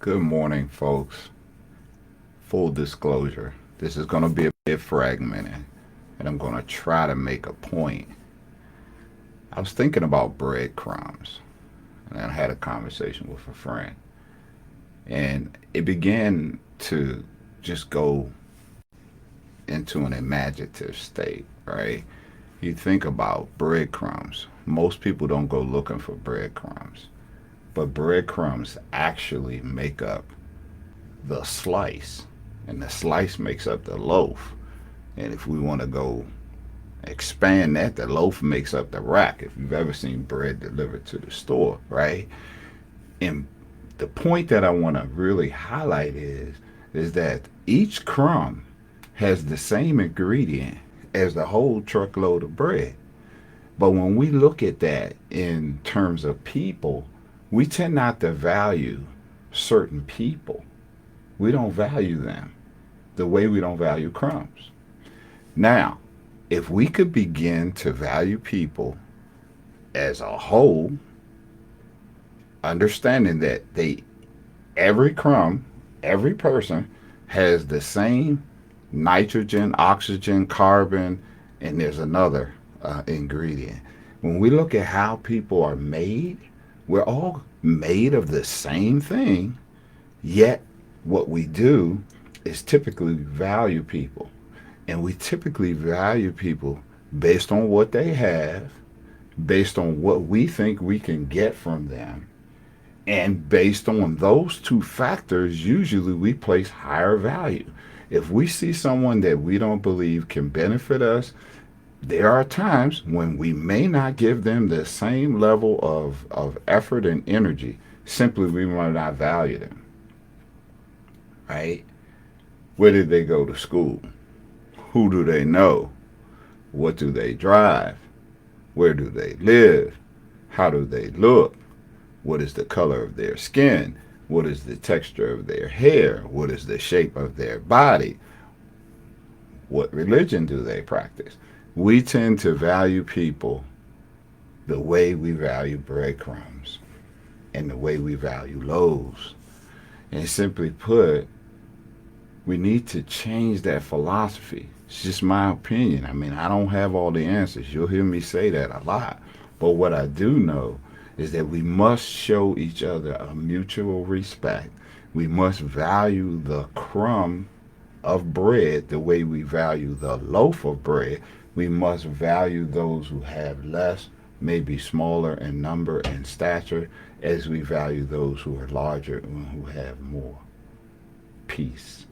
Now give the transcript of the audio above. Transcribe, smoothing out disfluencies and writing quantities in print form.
Good morning, folks. Full disclosure, this is going to be a bit fragmented, and I'm going to try to make a point. I was thinking about breadcrumbs, and I had a conversation with a friend, and it began to just go into an imaginative state, right? You think about breadcrumbs. Most people don't go looking for breadcrumbs, but breadcrumbs actually make up the slice, and the slice makes up the loaf. And if we want to go expand that, the loaf makes up the rack. If you've ever seen bread delivered to the store, right? And the point that I want to really highlight is that each crumb has the same ingredient as the whole truckload of bread. But when we look at that in terms of people, we tend not to value certain people. We don't value them the way we don't value crumbs. Now, if we could begin to value people as a whole, understanding that every crumb, every person has the same nitrogen, oxygen, carbon, and there's another ingredient. When we look at how people are made, we're all made of the same thing, yet what we do is typically value people. And we typically value people based on what they have, based on what we think we can get from them. And based on those two factors, usually we place higher value. If we see someone that we don't believe can benefit us, there are times when we may not give them the same level of effort and energy. Simply, we might not value them, right? Where did they go to school? Who do they know? What do they drive? Where do they live? How do they look? What is the color of their skin? What is the texture of their hair? What is the shape of their body? What religion do they practice? We tend to value people the way we value breadcrumbs and the way we value loaves. And simply put, we need to change that philosophy. It's just my opinion. I mean, I don't have all the answers. You'll hear me say that a lot. But what I do know is that we must show each other a mutual respect. We must value the crumb of bread the way we value the loaf of bread. We must value those who have less, maybe smaller in number and stature, as we value those who are larger and who have more. Peace.